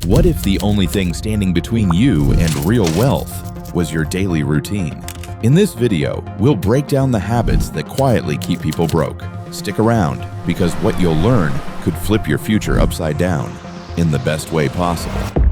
What if the only thing standing between you and real wealth was your daily routine? In this video, we'll break down the habits that quietly keep people broke. Stick around, because what you'll learn could flip your future upside down in the best way possible.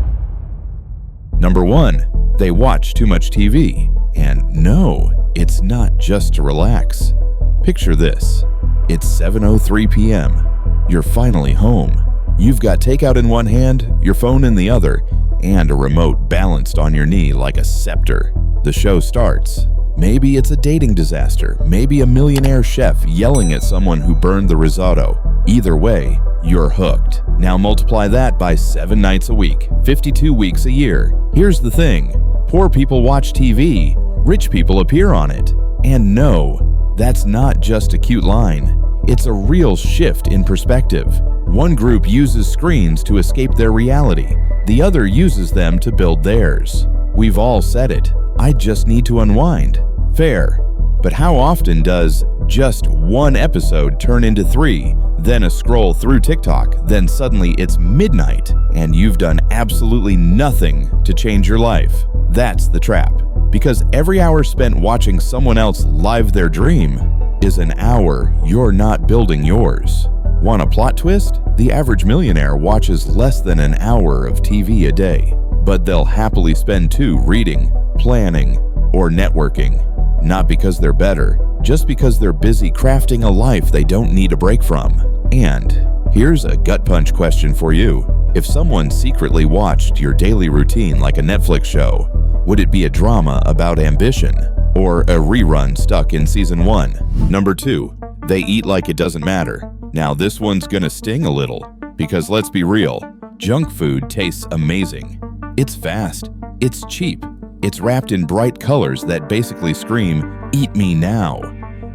Number 1, they watch too much TV. And no, it's not just to relax. Picture this. It's 7:03 p.m. You're finally home. You've got takeout in one hand, your phone in the other, and a remote balanced on your knee like a scepter. The show starts. Maybe it's a dating disaster, maybe a millionaire chef yelling at someone who burned the risotto. Either way, you're hooked. Now multiply that by 7 nights a week, 52 weeks a year. Here's the thing, poor people watch TV, rich people appear on it. And no, that's not just a cute line. It's a real shift in perspective. One group uses screens to escape their reality. The other uses them to build theirs. We've all said it. I just need to unwind. Fair. But how often does just one episode turn into 3, then a scroll through TikTok, then suddenly it's midnight and you've done absolutely nothing to change your life? That's the trap. Because every hour spent watching someone else live their dream is an hour you're not building yours. Want a plot twist? The average millionaire watches less than an hour of TV a day, but they'll happily spend 2 reading, planning, or networking. Not because they're better, just because they're busy crafting a life they don't need a break from. And here's a gut punch question for you. If someone secretly watched your daily routine like a Netflix show, would it be a drama about ambition or a rerun stuck in season 1? Number 2, they eat like it doesn't matter. Now this one's gonna sting a little, because let's be real, junk food tastes amazing. It's fast, it's cheap, it's wrapped in bright colors that basically scream, "Eat me now."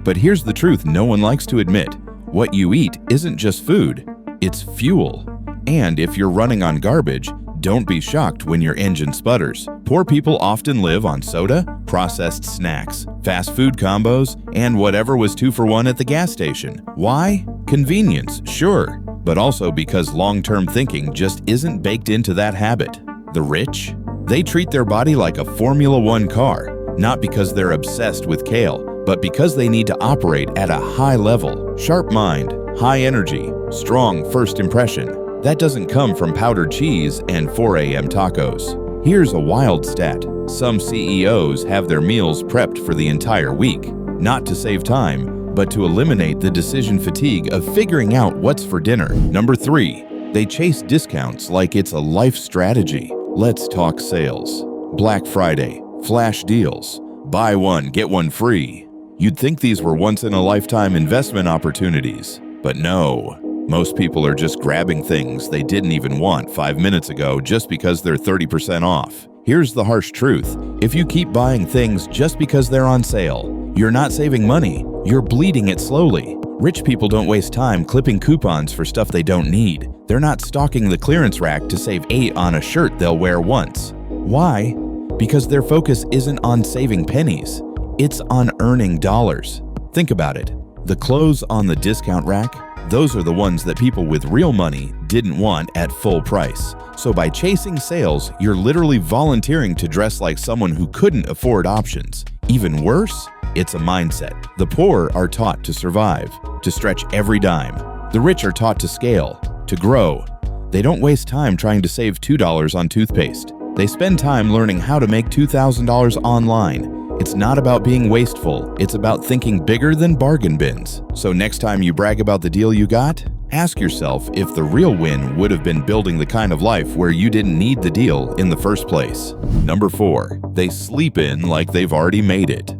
But here's the truth no one likes to admit. What you eat isn't just food, it's fuel. And if you're running on garbage, don't be shocked when your engine sputters. Poor people often live on soda, processed snacks, fast food combos, and whatever was 2 for 1 at the gas station. Why? Convenience, sure, but also because long-term thinking just isn't baked into that habit. The rich? They treat their body like a Formula 1 car, not because they're obsessed with kale, but because they need to operate at a high level. Sharp mind, high energy, strong first impression. That doesn't come from powdered cheese and 4 a.m. tacos. Here's a wild stat. Some CEOs have their meals prepped for the entire week, not to save time, but to eliminate the decision fatigue of figuring out what's for dinner. Number 3, they chase discounts like it's a life strategy. Let's talk sales. Black Friday, flash deals, buy one, get one free. You'd think these were once-in-a-lifetime investment opportunities, but no. Most people are just grabbing things they didn't even want 5 minutes ago just because they're 30% off. Here's the harsh truth. If you keep buying things just because they're on sale, you're not saving money, you're bleeding it slowly. Rich people don't waste time clipping coupons for stuff they don't need. They're not stocking the clearance rack to save 8 on a shirt they'll wear once. Why? Because their focus isn't on saving pennies, it's on earning dollars. Think about it. The clothes on the discount rack, those are the ones that people with real money didn't want at full price. So by chasing sales, you're literally volunteering to dress like someone who couldn't afford options. Even worse, it's a mindset. The poor are taught to survive, to stretch every dime. The rich are taught to scale, to grow. They don't waste time trying to save $2 on toothpaste. They spend time learning how to make $2,000 online. It's not about being wasteful, it's about thinking bigger than bargain bins. So next time you brag about the deal you got, ask yourself if the real win would have been building the kind of life where you didn't need the deal in the first place. Number 4, they sleep in like they've already made it.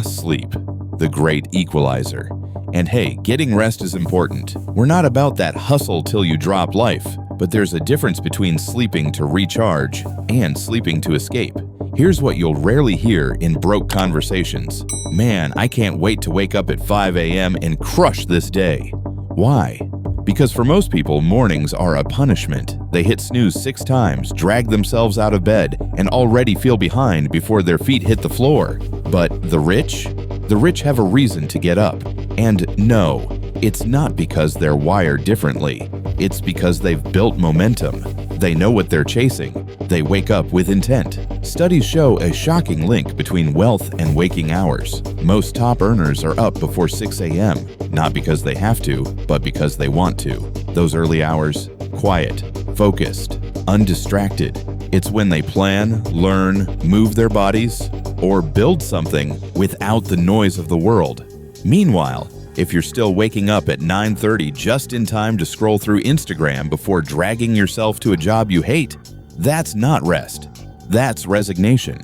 Sleep, the great equalizer. And hey, getting rest is important. We're not about that hustle till you drop life, but there's a difference between sleeping to recharge and sleeping to escape. Here's what you'll rarely hear in broke conversations. Man, I can't wait to wake up at 5 a.m. and crush this day. Why? Because for most people, mornings are a punishment. They hit snooze 6 times, drag themselves out of bed, and already feel behind before their feet hit the floor. But the rich? The rich have a reason to get up. And no, it's not because they're wired differently. It's because they've built momentum. They know what they're chasing. They wake up with intent. Studies show a shocking link between wealth and waking hours. Most top earners are up before 6 a.m., not because they have to, but because they want to. Those early hours, quiet, focused, undistracted. It's when they plan, learn, move their bodies, or build something without the noise of the world. Meanwhile, if you're still waking up at 9:30 just in time to scroll through Instagram before dragging yourself to a job you hate, that's not rest. That's resignation.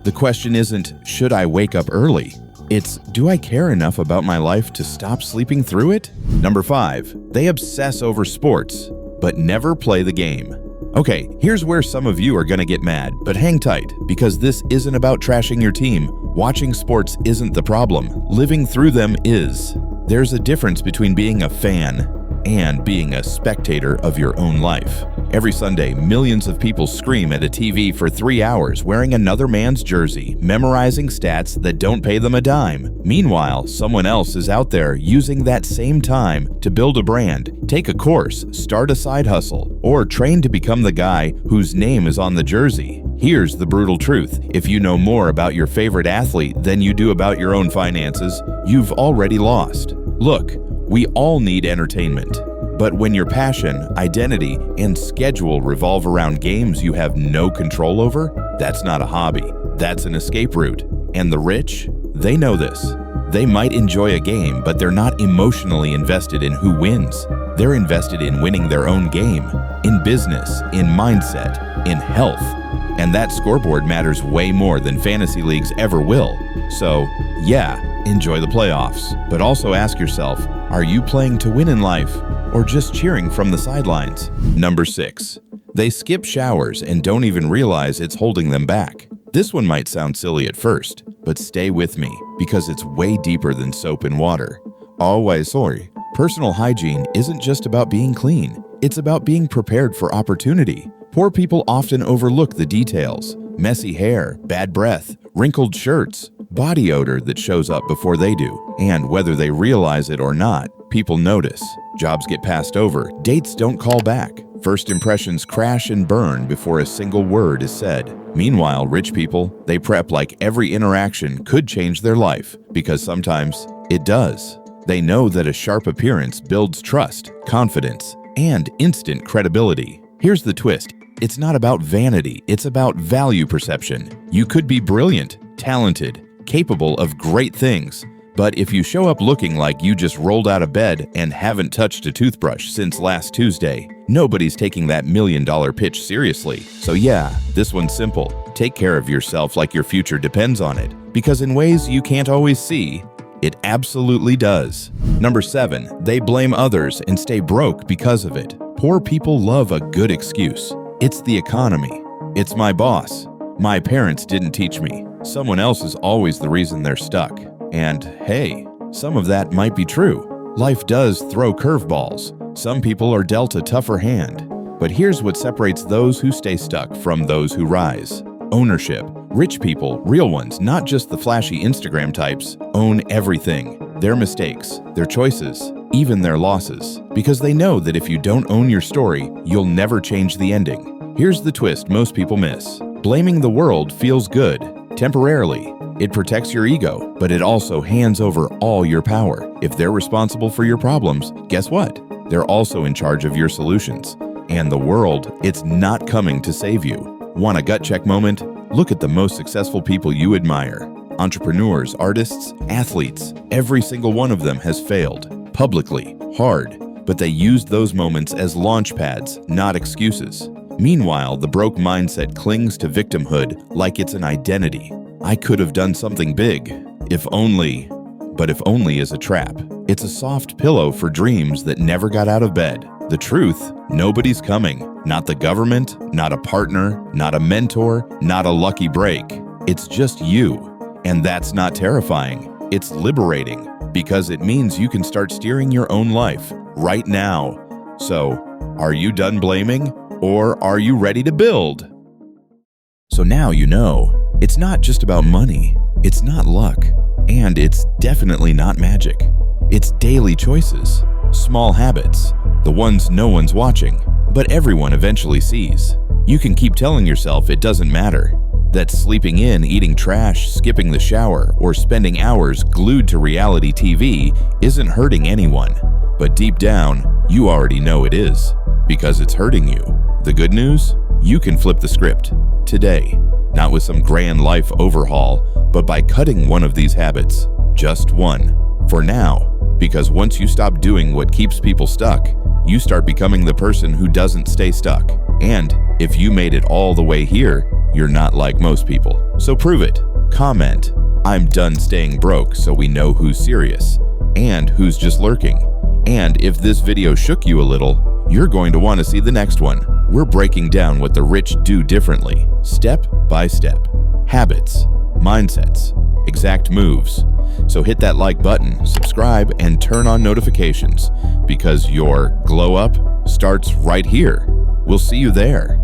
The question isn't, should I wake up early? It's, do I care enough about my life to stop sleeping through it? Number 5, they obsess over sports, but never play the game. Okay, here's where some of you are gonna get mad, but hang tight, because this isn't about trashing your team. Watching sports isn't the problem. Living through them is. There's a difference between being a fan and being a spectator of your own life. Every Sunday, millions of people scream at a TV for 3 hours wearing another man's jersey, memorizing stats that don't pay them a dime. Meanwhile, someone else is out there using that same time to build a brand, take a course, start a side hustle, or train to become the guy whose name is on the jersey. Here's the brutal truth. If you know more about your favorite athlete than you do about your own finances, you've already lost. Look, we all need entertainment. But when your passion, identity, and schedule revolve around games you have no control over, that's not a hobby. That's an escape route. And the rich, they know this. They might enjoy a game, but they're not emotionally invested in who wins. They're invested in winning their own game, in business, in mindset, in health. And that scoreboard matters way more than fantasy leagues ever will. So, yeah, enjoy the playoffs, but also ask yourself, are you playing to win in life or just cheering from the sidelines? Number 6, they skip showers and don't even realize it's holding them back. This one might sound silly at first, but stay with me because it's way deeper than soap and water. Always sorry. Personal hygiene isn't just about being clean. It's about being prepared for opportunity. Poor people often overlook the details. Messy hair, bad breath, wrinkled shirts, body odor that shows up before they do. And whether they realize it or not, people notice. Jobs get passed over. Dates don't call back. First impressions crash and burn before a single word is said. Meanwhile, rich people, they prep like every interaction could change their life, because sometimes it does. They know that a sharp appearance builds trust, confidence, and instant credibility. Here's the twist. It's not about vanity, it's about value perception. You could be brilliant, talented, capable of great things, but if you show up looking like you just rolled out of bed and haven't touched a toothbrush since last Tuesday, nobody's taking that $1 million pitch seriously. So yeah, this one's simple. Take care of yourself like your future depends on it, because in ways you can't always see, it absolutely does. Number 7, they blame others and stay broke because of it. Poor people love a good excuse. It's the economy. It's my boss. My parents didn't teach me. Someone else is always the reason they're stuck. And hey, some of that might be true. Life does throw curveballs. Some people are dealt a tougher hand. But here's what separates those who stay stuck from those who rise. Ownership. Rich people, real ones, not just the flashy Instagram types, own everything. Their mistakes, their choices, even their losses. Because they know that if you don't own your story, you'll never change the ending. Here's the twist most people miss. Blaming the world feels good, temporarily. It protects your ego, but it also hands over all your power. If they're responsible for your problems, guess what? They're also in charge of your solutions. And the world, it's not coming to save you. Want a gut check moment? Look at the most successful people you admire. Entrepreneurs, artists, athletes, every single one of them has failed. Publicly, hard, but they used those moments as launch pads, not excuses. Meanwhile, the broke mindset clings to victimhood like it's an identity. I could have done something big, if only. But if only is a trap. It's a soft pillow for dreams that never got out of bed. The truth, nobody's coming. Not the government, not a partner, not a mentor, not a lucky break. It's just you. And that's not terrifying. It's liberating, because it means you can start steering your own life right now. So, are you done blaming, or are you ready to build? So now you know. It's not just about money, it's not luck, and it's definitely not magic. It's daily choices. Small habits, the ones no one's watching, but everyone eventually sees. You can keep telling yourself it doesn't matter, that sleeping in, eating trash, skipping the shower, or spending hours glued to reality TV isn't hurting anyone. But deep down, you already know it is, because it's hurting you. The good news? You can flip the script today, not with some grand life overhaul, but by cutting one of these habits, just one, for now. Because once you stop doing what keeps people stuck, you start becoming the person who doesn't stay stuck. And if you made it all the way here, you're not like most people. So prove it. Comment, "I'm done staying broke," so we know who's serious and who's just lurking. And if this video shook you a little, you're going to want to see the next one. We're breaking down what the rich do differently, step by step. Habits, mindsets, exact moves. So hit that like button, subscribe, and turn on notifications, because your glow up starts right here. We'll see you there.